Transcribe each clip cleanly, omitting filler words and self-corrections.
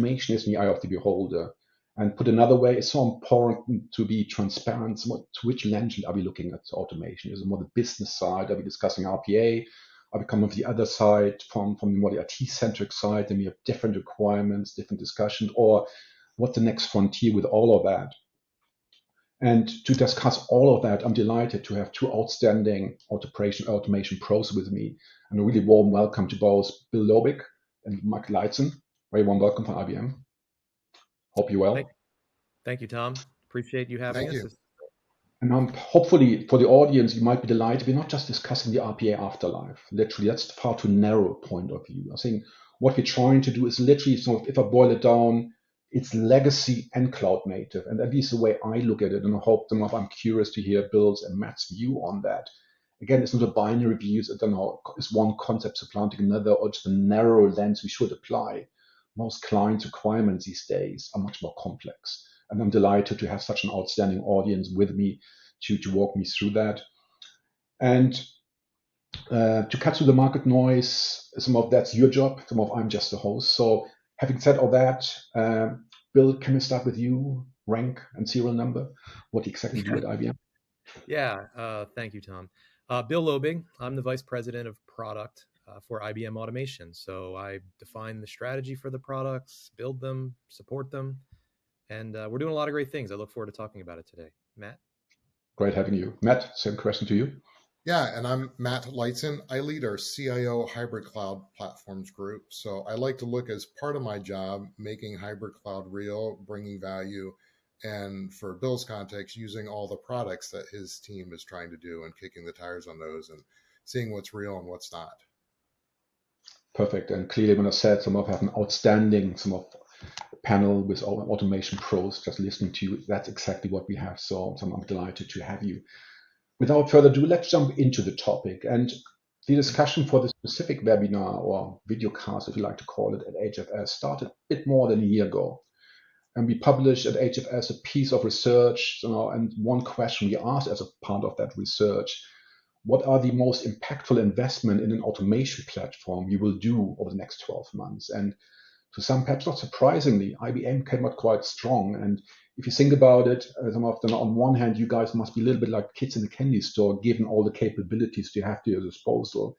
automation is in the eye of the beholder. And put another way, it's so important to be transparent. So to which lens are we looking at automation? Is it more the business side? Are we discussing RPA? Are we coming from the other side, from the more the IT-centric side? Then we have different requirements, different discussions, or what's the next frontier with all of that? And to discuss all of that, I'm delighted to have two outstanding automation pros with me. And a really warm welcome to both Bill Lobig and Matt Lyteson. Very warm welcome from IBM. Hope you're well. Thank you, Tom. Appreciate you having us. And hopefully for the audience, you might be delighted. We're not just discussing the RPA afterlife. Literally, that's far too narrow a point of view. I think what we're trying to do is literally, sort of, if I boil it down, it's legacy and cloud native. And at least the way I look at it, and I hope I'm curious to hear Bill's and Matt's view on that. Again, it's not a binary view. I don't know, is one concept supplanting another, or just a narrow lens we should apply. Most clients' requirements these days are much more complex. And I'm delighted to have such an outstanding audience with me to walk me through that. And to cut through the market noise, some of that's your job, some of I'm just a host. So having said all that, Bill, can we start with you? Rank and serial number. What do you exactly do at IBM? Yeah, thank you, Tom. Bill Lobig. I'm the Vice President of Product for IBM Automation. So I define the strategy for the products, build them, support them. And we're doing a lot of great things. I look forward to talking about it today. Matt? Great having you. Matt, same question to you. Yeah, and I'm Matt Lyteson. I lead our CIO Hybrid Cloud Platforms group. So I like to look as part of my job, making hybrid cloud real, bringing value, and for Bill's context, using all the products that his team is trying to do and kicking the tires on those and seeing what's real and what's not. Perfect. And clearly, when I said some of have an outstanding panel with automation pros, just listening to you, that's exactly what we have. So I'm delighted to have you. Without further ado, let's jump into the topic. And the discussion for the specific webinar or video cast, if you like to call it, at HFS started a bit more than a year ago. And we published at HFS a piece of research, and one question we asked as a part of that research: what are the most impactful investment in an automation platform you will do over the next 12 months? And to some, perhaps not surprisingly, IBM came out quite strong. And if you think about it, some of them, on one hand, you guys must be a little bit like kids in the candy store, given all the capabilities you have to your disposal.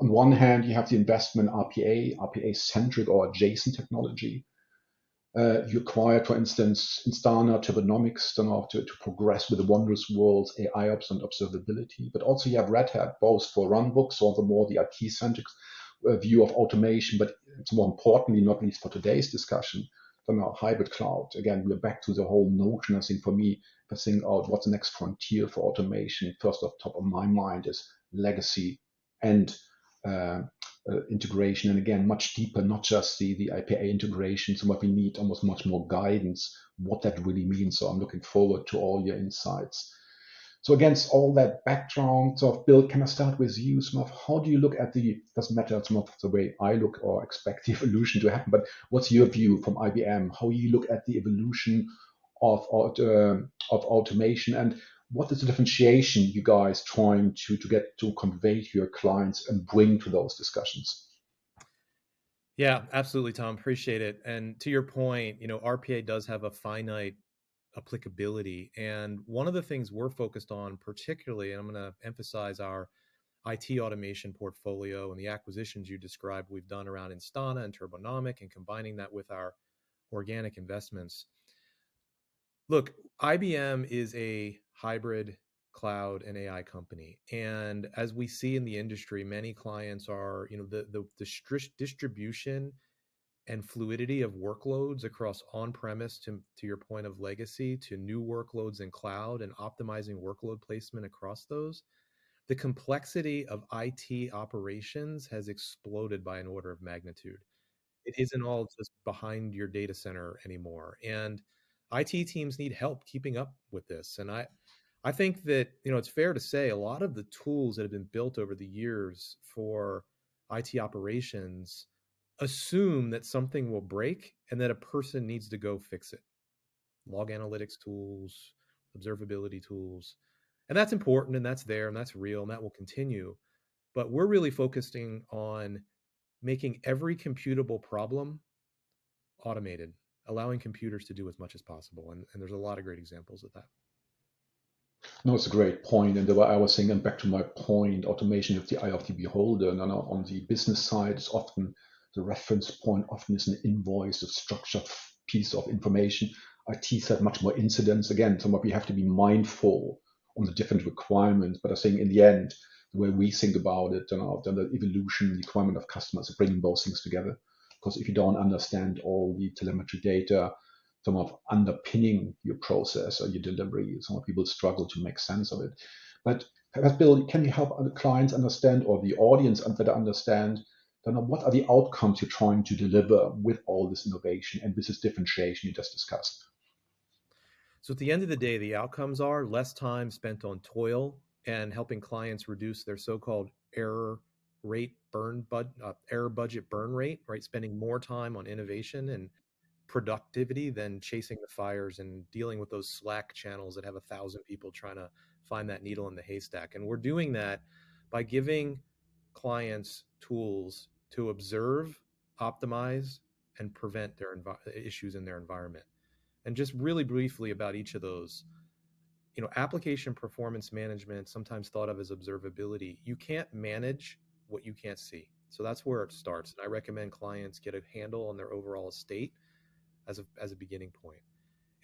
On one hand, you have the investment RPA-centric or adjacent technology. You acquired, for instance, Instana, Turbonomic, to progress with the wondrous world's AI ops and observability. But also you have Red Hat, both for runbooks, or the more the IT-centric view of automation, but it's more importantly, not least for today's discussion, from our hybrid cloud. Again, we're back to the whole notion. I think for me, if I think out what's the next frontier for automation, first off top of my mind is legacy and integration. And again, much deeper, not just the IPA integration. So what we need almost much more guidance, what that really means. So I'm looking forward to all your insights. So against all that background, Bill, can I start with you? How do you look at doesn't matter some of the way I look or expect the evolution to happen, but what's your view from IBM? How you look at the evolution of automation, and what is the differentiation you guys trying to get to convey to your clients and bring to those discussions? Yeah, absolutely, Tom. Appreciate it. And to your point, RPA does have a finite applicability. And one of the things we're focused on particularly, and I'm going to emphasize our IT automation portfolio and the acquisitions you described we've done around Instana and Turbonomic, and combining that with our organic investments. Look, IBM is a hybrid cloud and AI company. And as we see in the industry, many clients are, the distribution and fluidity of workloads across on-premise to your point of legacy, to new workloads in cloud, and optimizing workload placement across those. The complexity of IT operations has exploded by an order of magnitude. It isn't all just behind your data center anymore. And IT teams need help keeping up with this. And I think that, it's fair to say a lot of the tools that have been built over the years for IT operations assume that something will break and that a person needs to go fix it. Log analytics tools, observability tools. And that's important, and that's there, and that's real, and that will continue. But we're really focusing on making every computable problem automated, allowing computers to do as much as possible. And there's a lot of great examples of that. No, it's a great point. And the way I was saying, and back to my point, automation of the eye of the beholder. And on the business side, it's often the reference point, often is an invoice, a structured piece of information. IT side, much more incidents. Again, somewhat we have to be mindful on the different requirements. But I think in the end, the way we think about it, the evolution, the requirement of customers, are bringing both things together. Because if you don't understand all the telemetry data, some of underpinning your process or your delivery, some of people struggle to make sense of it. But perhaps, Bill, can you help other clients understand, or the audience better understand, what are the outcomes you're trying to deliver with all this innovation and with this differentiation you just discussed? So at the end of the day, the outcomes are less time spent on toil and helping clients reduce their so-called error budget burn rate, right? Spending more time on innovation and productivity than chasing the fires and dealing with those Slack channels that have 1,000 people trying to find that needle in the haystack. And we're doing that by giving clients tools to observe, optimize, and prevent their issues in their environment. And just really briefly about each of those, application performance management, sometimes thought of as observability. You can't manage what you can't see. So that's where it starts. And I recommend clients get a handle on their overall estate as a beginning point.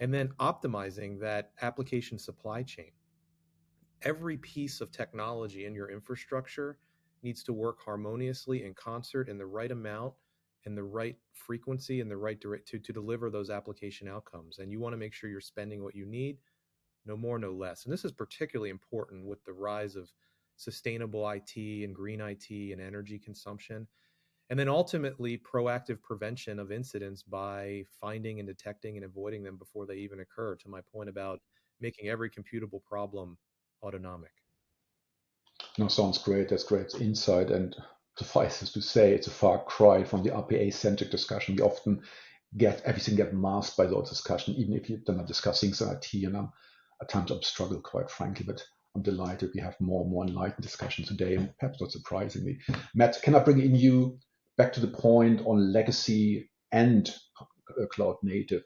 And then optimizing that application supply chain. Every piece of technology in your infrastructure needs to work harmoniously in concert in the right amount and the right frequency and the right to deliver those application outcomes. And you want to make sure you're spending what you need, no more, no less. And this is particularly important with the rise of sustainable IT and green IT and energy consumption. And then ultimately proactive prevention of incidents by finding and detecting and avoiding them before they even occur, to my point about making every computable problem autonomic. No, sounds great. That's great insight. And suffices to say, it's a far cry from the RPA-centric discussion. We often get masked by those discussions, even if you're not discussing IT. And at times I'm struggle, quite frankly, but I'm delighted we have more and more enlightened discussion today, and perhaps not surprisingly. Matt, can I bring in you back to the point on legacy and cloud native?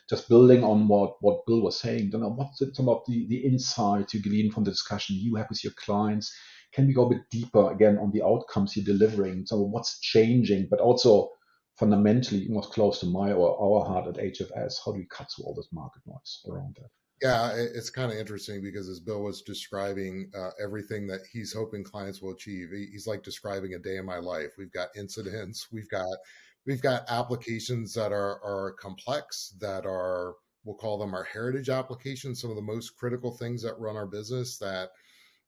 Just building on what Bill was saying, what's some of the insights you glean from the discussion you have with your clients? Can we go a bit deeper again on the outcomes you're delivering? So what's changing, but also fundamentally most close to our heart at HFS, how do we cut through all this market noise around that? Yeah, it's kind of interesting because as Bill was describing everything that he's hoping clients will achieve, he's like describing a day in my life. We've got incidents, we've got applications that are complex, that are, we'll call them our heritage applications, some of the most critical things that run our business that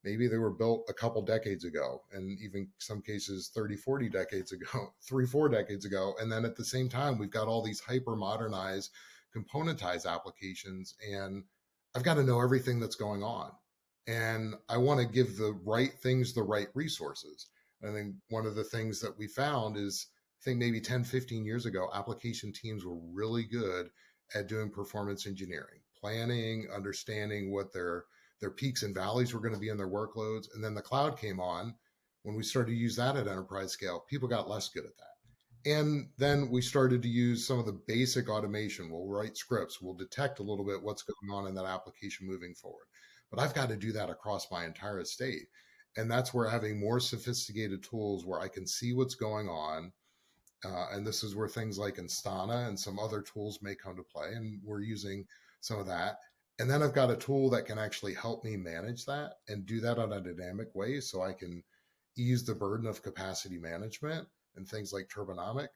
maybe they were built a couple decades ago, and even some cases 30, 40 decades ago, 3-4 decades ago. And then at the same time, we've got all these hyper modernized, componentized applications, and I've got to know everything that's going on. And I want to give the right things the right resources. I think one of the things that we found is, I think maybe 10, 15 years ago, application teams were really good at doing performance engineering, planning, understanding what their peaks and valleys were going to be in their workloads. And then the cloud came on. When we started to use that at enterprise scale, people got less good at that. And then we started to use some of the basic automation. We'll write scripts. We'll detect a little bit what's going on in that application moving forward. But I've got to do that across my entire estate. And that's where having more sophisticated tools where I can see what's going on. And this is where things like Instana and some other tools may come to play. And we're using some of that. And then I've got a tool that can actually help me manage that and do that on a dynamic way so I can ease the burden of capacity management and things like Turbonomic.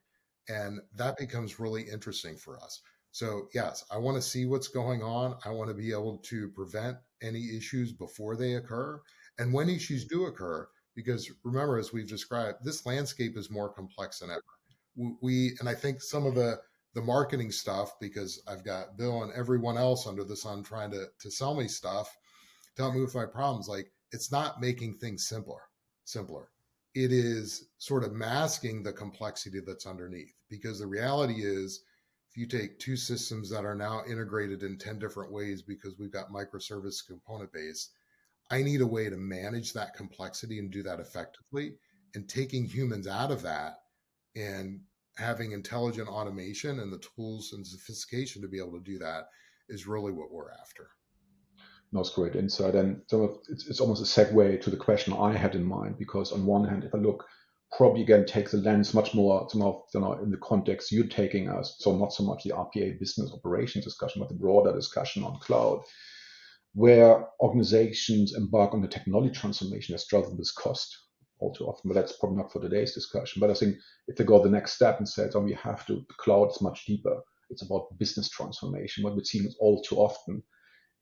And that becomes really interesting for us. So yes, I want to see what's going on. I want to be able to prevent any issues before they occur. And when issues do occur, because remember, as we've described, this landscape is more complex than ever. And I think some of the marketing stuff, because I've got Bill and everyone else under the sun trying to sell me stuff, to help me with my problems. Like, it's not making things simpler. It is sort of masking the complexity that's underneath, because the reality is, if you take two systems that are now integrated in 10 different ways because we've got microservice component base, I need a way to manage that complexity and do that effectively. And taking humans out of that and having intelligent automation and the tools and sophistication to be able to do that is really what we're after. That's great insight. And so it's almost a segue to the question I had in mind, because on one hand, if I look, probably again take the lens much more in the context you're taking us, so not so much the RPA business operations discussion, but the broader discussion on cloud, where organizations embark on the technology transformation that struggle with cost all too often. But that's probably not for today's discussion. But I think if they go the next step and say, oh, we have to, the cloud is much deeper. It's about business transformation. What we see all too often,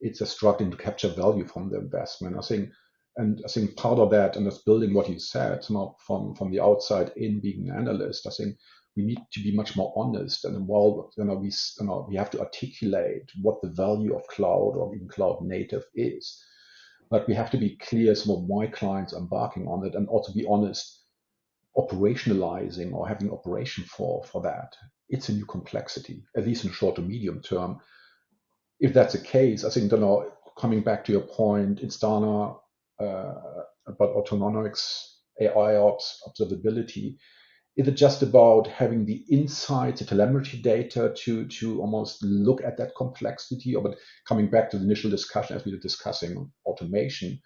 it's a struggling to capture value from the investment. I think part of that, and that's building what you said, from the outside in, being an analyst, I think we need to be much more honest. And while we have to articulate what the value of cloud or even cloud native is, but we have to be clear some of why clients are embarking on it, and also be honest, operationalizing or having operation for that. It's a new complexity, at least in short to medium term. If that's the case, I think, coming back to your point, Instana, about autonomics, AI ops, observability, is it just about having the insights, the telemetry data to almost look at that complexity? Or, but coming back to the initial discussion as we were discussing automation,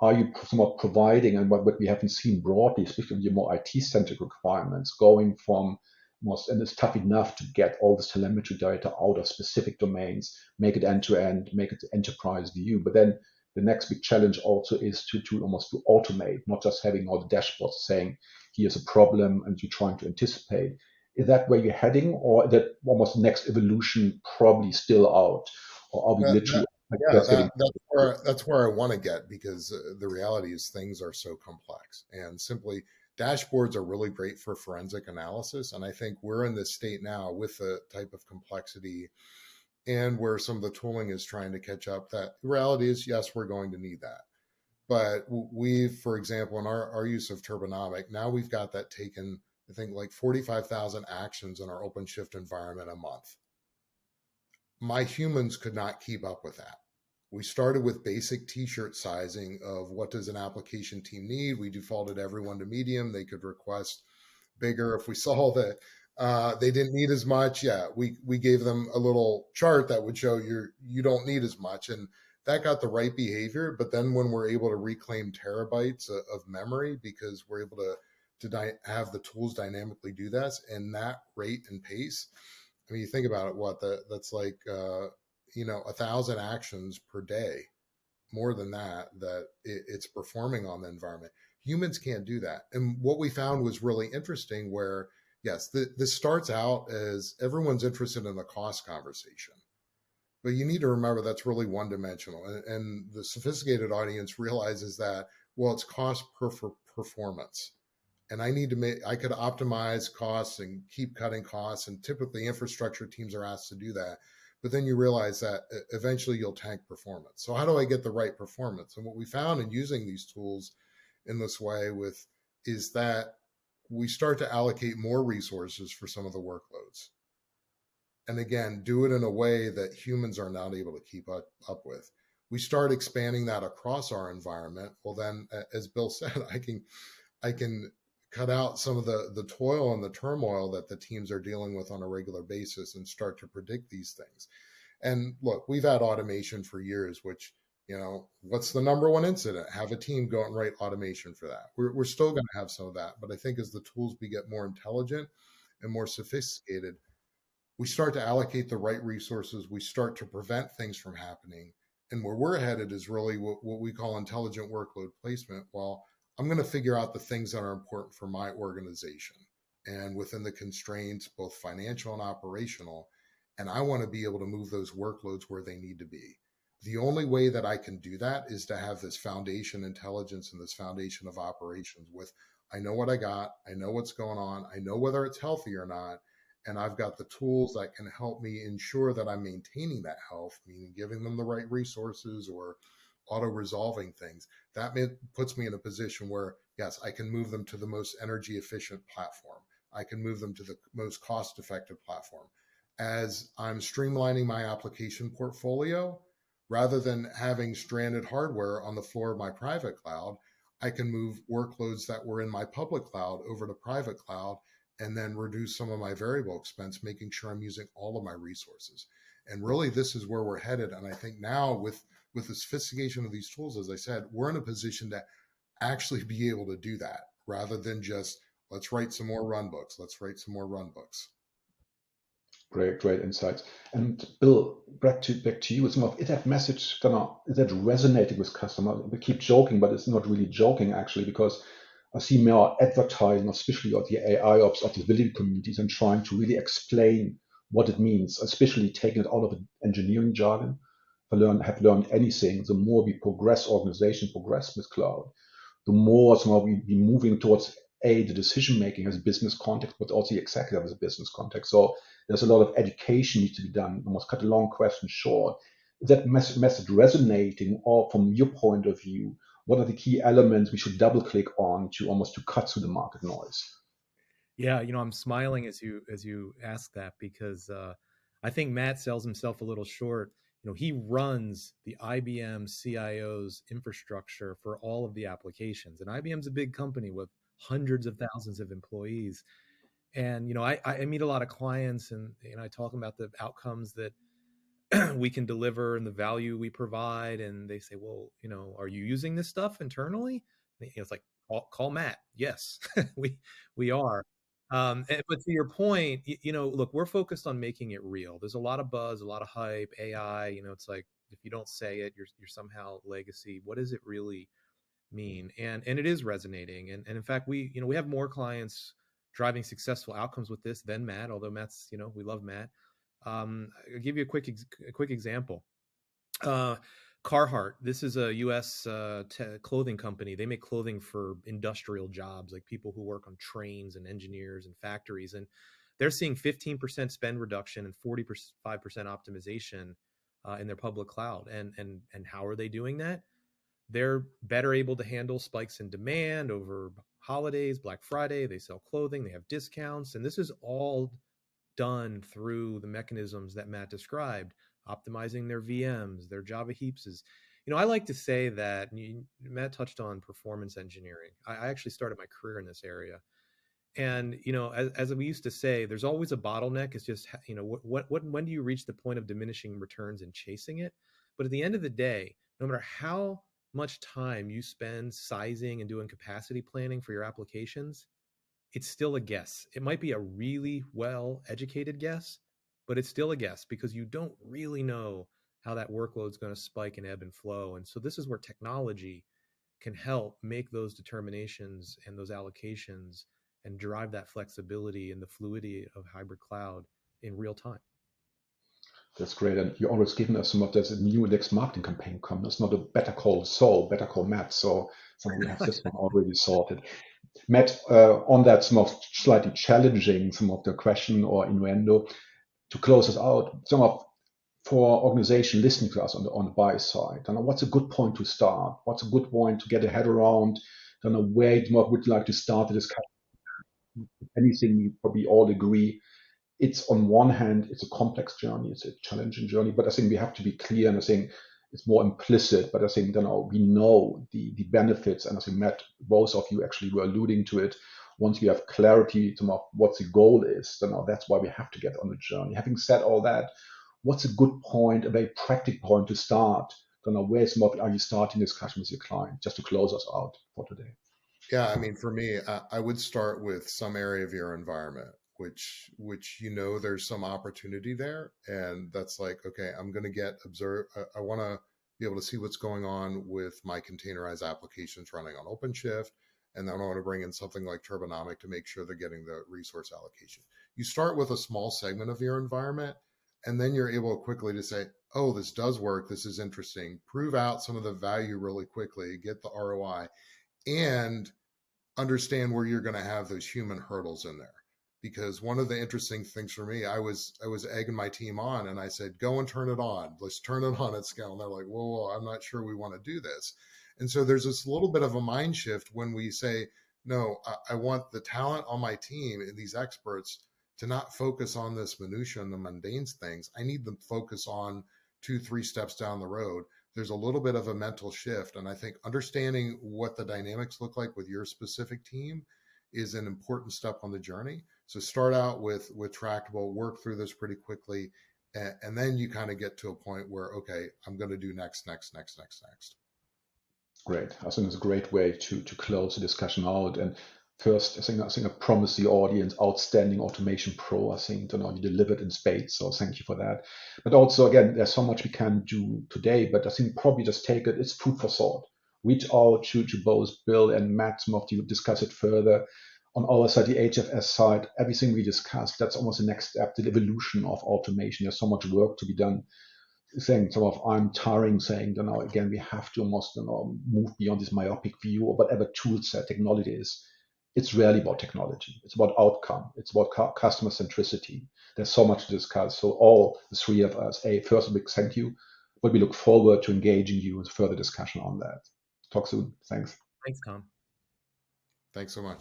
are you somewhat providing, and what we haven't seen broadly, especially in your more IT-centric requirements, going from and it's tough enough to get all this telemetry data out of specific domains, make it end-to-end, make it enterprise view. But then the next big challenge also is to almost to automate, not just having all the dashboards saying, here's a problem, and you're trying to anticipate. Is that where you're heading, or that almost the next evolution probably still out? Or are we literally that's where I want to get, because the reality is things are so complex, and simply dashboards are really great for forensic analysis. And I think we're in this state now with the type of complexity and where some of the tooling is trying to catch up, that the reality is, yes, we're going to need that. But we've, for example, in our use of Turbonomic, now we've got that taken, I think, like 45,000 actions in our OpenShift environment a month. My humans could not keep up with that. We started with basic t-shirt sizing of what does an application team need. We defaulted everyone to medium. They could request bigger if we saw that they didn't need as much. Yeah, we gave them a little chart that would show you don't need as much, and that got the right behavior. But then when we're able to reclaim terabytes of memory, because we're able to have the tools dynamically do that, and that rate and pace, I mean, you think about it, that's like 1,000 actions per day, more than that it's performing on the environment. Humans can't do that. And what we found was really interesting, where, yes, this starts out as everyone's interested in the cost conversation, but you need to remember that's really one-dimensional. And the sophisticated audience realizes that, well, it's cost per performance. And I could optimize costs and keep cutting costs. And typically infrastructure teams are asked to do that. But then you realize that eventually you'll tank performance. So how do I get the right performance? And what we found in using these tools in this way is that we start to allocate more resources for some of the workloads. And again, do it in a way that humans are not able to keep up with. We start expanding that across our environment. Well, then, as Bill said, I can cut out some of the toil and the turmoil that the teams are dealing with on a regular basis and start to predict these things. And look, we've had automation for years, which, what's the number one incident? Have a team go and write automation for that. We're still going to have some of that. But I think as the tools get more intelligent and more sophisticated, we start to allocate the right resources. We start to prevent things from happening. And where we're headed is really what we call intelligent workload placement. Well, I'm going to figure out the things that are important for my organization and within the constraints, both financial and operational. And I want to be able to move those workloads where they need to be. The only way that I can do that is to have this foundation intelligence and this foundation of operations with, I know what I got, I know what's going on, I know whether it's healthy or not, and I've got the tools that can help me ensure that I'm maintaining that health, meaning giving them the right resources or auto-resolving things. That puts me in a position where, yes, I can move them to the most energy efficient platform. I can move them to the most cost-effective platform. As I'm streamlining my application portfolio, rather than having stranded hardware on the floor of my private cloud, I can move workloads that were in my public cloud over to private cloud and then reduce some of my variable expense, making sure I'm using all of my resources. And really, this is where we're headed. And I think now with the sophistication of these tools, as I said, we're in a position to actually be able to do that rather than just, let's write some more run books. Let's write some more run books. Great insights. And Bill, back to you. Some of is that message is that resonating with customers? We keep joking, but it's not really joking actually, because I see more advertising, especially of the AI ops of the delivery communities, and trying to really explain what it means, especially taking it out of the engineering jargon. If I have learned anything, the more we organization progress with cloud, the more somehow we be moving towards the decision making as a business context, but also the executive as a business context. So there's a lot of education needs to be done. Almost cut a long question short. Is that message resonating, or from your point of view, what are the key elements we should double click on to cut through the market noise? Yeah, I'm smiling as you ask that, because I think Matt sells himself a little short. He runs the IBM CIO's infrastructure for all of the applications, and IBM's a big company with hundreds of thousands of employees. And I meet a lot of clients, and I talk about the outcomes that we can deliver and the value we provide, and they say, well, are you using this stuff internally? And, it's like, call Matt. Yes, we are. But to your point, look, we're focused on making it real. There's a lot of buzz, a lot of hype, AI. It's like, if you don't say it, you're somehow legacy. What does it really mean? And it is resonating. And in fact, we have more clients driving successful outcomes with this than Matt. Although Matt's, we love Matt. I'll give you a quick example. Carhartt, this is a U.S. Clothing company. They make clothing for industrial jobs, like people who work on trains and engineers and factories. And they're seeing 15% spend reduction and 45% optimization in their public cloud. And how are they doing that? They're better able to handle spikes in demand over holidays, Black Friday. They sell clothing, they have discounts, and this is all done through the mechanisms that Matt described, optimizing their VMs, their Java heaps. I like to say that Matt touched on performance engineering. I actually started my career in this area. And, as we used to say, there's always a bottleneck. It's just, when do you reach the point of diminishing returns and chasing it? But at the end of the day, no matter how much time you spend sizing and doing capacity planning for your applications, it's still a guess. It might be a really well-educated guess, but it's still a guess, because you don't really know how that workload is going to spike and ebb and flow. And so this is where technology can help make those determinations and those allocations and drive that flexibility and the fluidity of hybrid cloud in real time. That's great. And you always given us some of this new next marketing campaign coming. It's not a better call Saul, better call Matt. So we have this one already sorted. Matt, on that some of slightly challenging some of the question or innuendo, to close us out, for organization listening to us on the buy side, what's a good point to start? What's a good point to get a head around? Where you would like to start the discussion? Anything we probably all agree. It's on one hand, it's a complex journey, it's a challenging journey, but I think we have to be clear, and I think it's more implicit, but I think we know the benefits, and I think Matt, both of you actually were alluding to it. Once we have clarity to what the goal is, that's why we have to get on the journey. Having said all that, what's a good point, a very practical point to start? Where are you starting discussion with your client, just to close us out for today? Yeah, I mean, for me, I would start with some area of your environment, which there's some opportunity there, and that's like, okay, I'm going to I want to be able to see what's going on with my containerized applications running on OpenShift, and then I want to bring in something like Turbonomic to make sure they're getting the resource allocation. You start with a small segment of your environment, and then you're able quickly to say, oh, this does work, this is interesting, prove out some of the value really quickly, get the ROI, and understand where you're going to have those human hurdles in there. Because one of the interesting things for me, I was egging my team on, and I said, go and turn it on. Let's turn it on at scale. And they're like, whoa, I'm not sure we want to do this. And so there's this little bit of a mind shift when we say, no, I want the talent on my team and these experts to not focus on this minutia and the mundane things. I need them to focus on 2-3 steps down the road. There's a little bit of a mental shift. And I think understanding what the dynamics look like with your specific team is an important step on the journey. So start out with tractable, work through this pretty quickly, and then you kind of get to a point where, okay, I'm going to do next. Great. I think it's a great way to close the discussion out. And first, I think I promised the audience outstanding automation pro. I think you delivered in spades. So thank you for that. But also, again, there's so much we can do today. But I think probably just take it. It's food for thought. Reach out to both Bill and Matt. Some of you discuss it further. On our side, the HFS side, everything we discussed, that's almost the next step, the evolution of automation. There's so much work to be done. Saying I'm tiring saying again we have to almost move beyond this myopic view or whatever tool set technology is. It's rarely about technology. It's about outcome. It's about customer centricity. There's so much to discuss. So all the three of us, first a big thank you, but we look forward to engaging you with further discussion on that. Talk soon. Thanks. Thanks, Tom. Thanks so much.